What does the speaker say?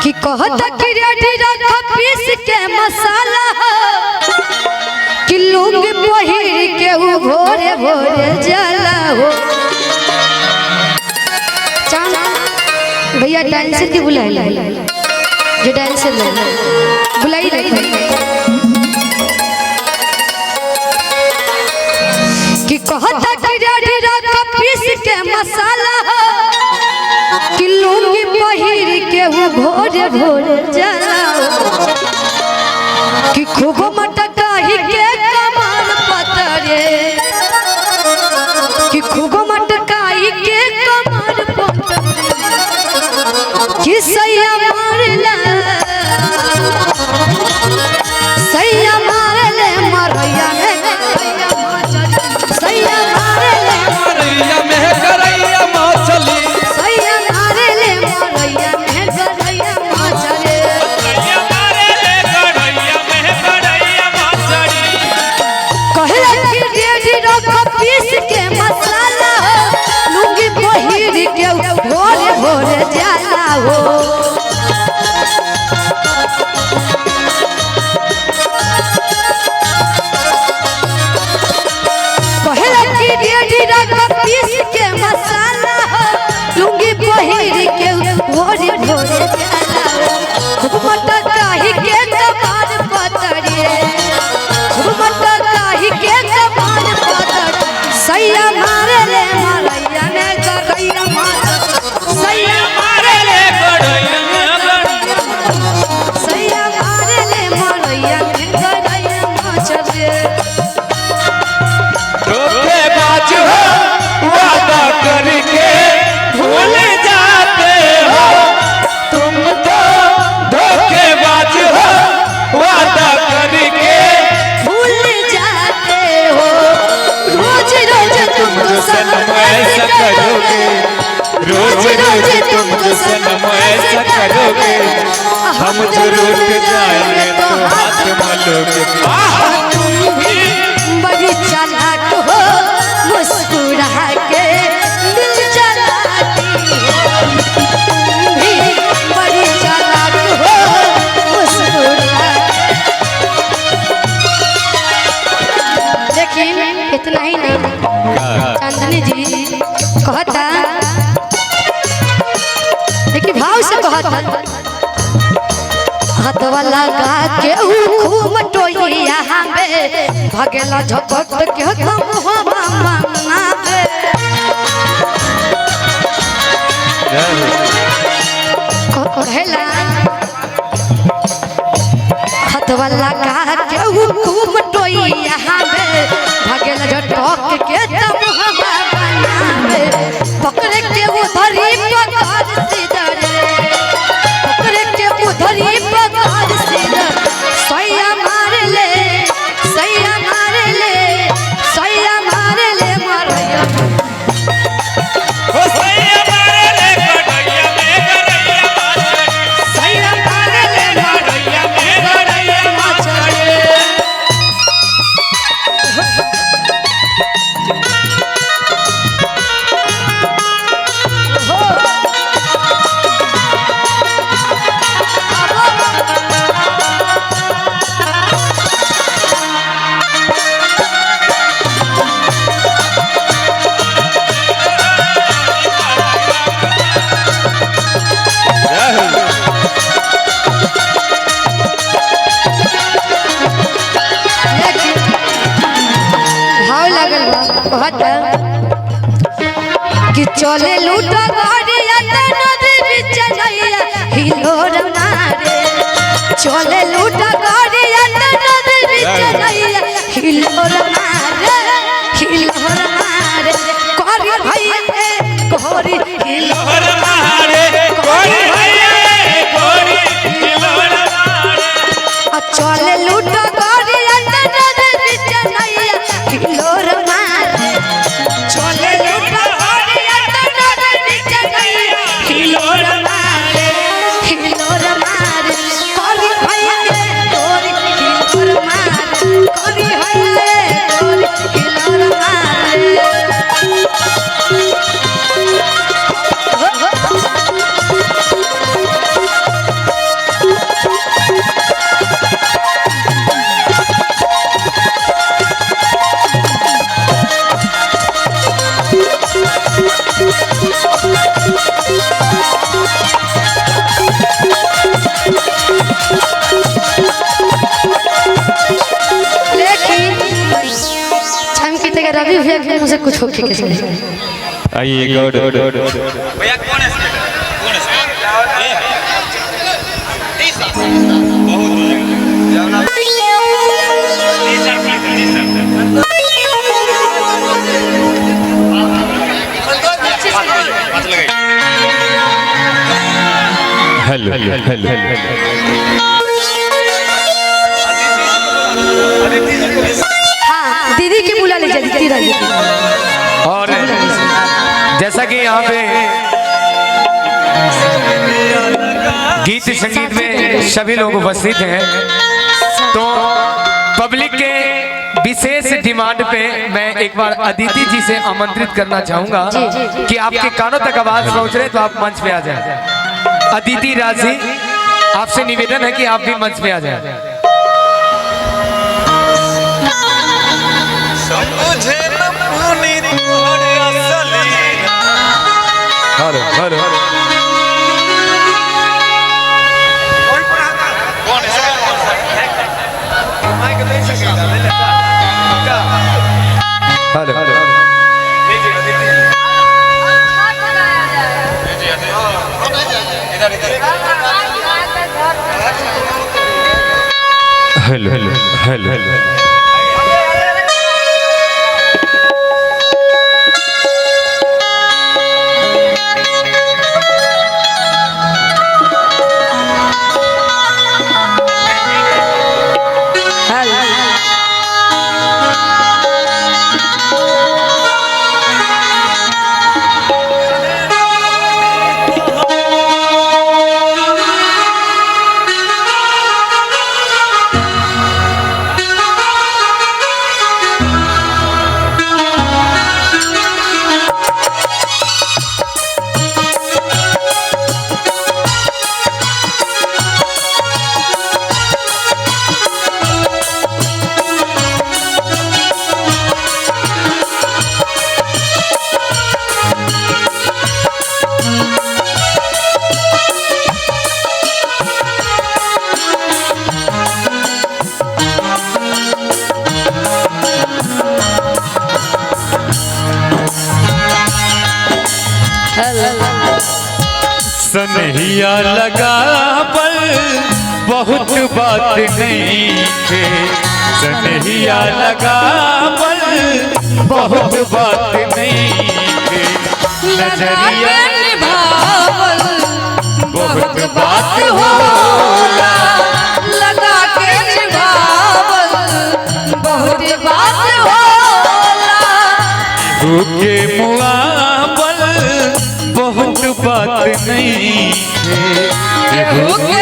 कि कहता कि रेडी रखा पीस के मसाला कि लोग पहिर के वो भोरे भोरे जला हो। भैया डांसर की बुलाई जो डांसर बुलाई कि कहता कि रेडी रखा पीस के मसाला कि लोग पहिर के वो भोरे भोरे जला कि खूब मटकाही के कमान पतरे कि खूब मटकाही के कमान पतरे कि सैया मारला सैया मारले मरैया में सैया मारले मरैया में करैया मछली सैया मारले मरैया में करैया मछली सैया मारले करैया में करैया मछली कहला कि रेडी रखा पीस के मसाला लुंगी पहिर के भोरे भोरे जाला हो। कहला कि रेडी रखा पीस के मसाला लुंगी पहिर के भोरे भोरे जाला हो। खूब मटकाही के कमान पतरे खूब मटकाही के कमान पतरे सैया मारले मरैया में करैया मछली सैया मारले करैया में सैया मारले मरैया में करैया मछली। धोखेबाज हो वादा करके भूल जाते हो तुम तो धोखेबाज हो वादा करके भूल जाते हो रोज रोज तुम सनम ऐसा करोगे रोज रोज तुम सनम ऐसा करोगे हम जो रूठ जाएंगे तो हाथ मलोगे तुम भी बड़ी चालाक हो मुस्कुरा के दिल जलाती हो तुम भी बड़ी चालाक हो मुस्कुरा। लेकिन इतना ही नहीं चांदनी जी कहता लेकिन भाव से कहता हाथवा लगा के खूब टोइया में भगेला झपट के मुहवा मांगना कहला हाथवा लगा के खूब टोइया में भगेला झटक के मुहवा बनावे पकड़ के उधरी पकड़ सीधरे पकड़ के उधरी पकड़ सीधर सैया मारले सैया मारले सैया मारले मरैया ओ सैया मारले करैया में करैया मछली सैया मारले करैया में करैया मछली भाव लगल बा कहता कि चले लूटा गाड़िया नदी बीच नैया हिलोर मारे चले लूटा गाड़िया नदी बीच नैया हिलोर मारे कोरी भैया कोरी हिलोर और मारे कोरी भैया कोरी हिलोर मारे चले लूटा गाड़िया नदी बीच नैया हिलोर मारे चले लूटा गाड़िया नदी बीच नैया हिलोर मारे कोरी भैया रवि भैया के मुंह से कुछ हो के कैसे आइए गॉड भैया कौन है इसके कौन है हेलो हेलो हाँ दीदी की बुला लीजिए दीदी रानी और जैसा कि यहाँ पे गीत संगीत में सभी लोग उपस्थित हैं, तो पब्लिक के विशेष डिमांड पे मैं एक बार अदिति जी से आमंत्रित करना चाहूंगा कि आपके कानों तक आवाज पहुंच रहे तो आप मंच पे आ जाएं। अदिति राजी, आपसे निवेदन है कि आप भी मंच पे आ जाएं। Hello hello hello hello hello hello सनहिया लगा पर बहुत बात नहीं थे, सनहिया लगा पर बहुत बात नहीं थे, नजरिया निभावल बहुत बात होला लगा के निभावल बहुत बात होला भूखे मुआवल बहुत बात नहीं थे, केहू के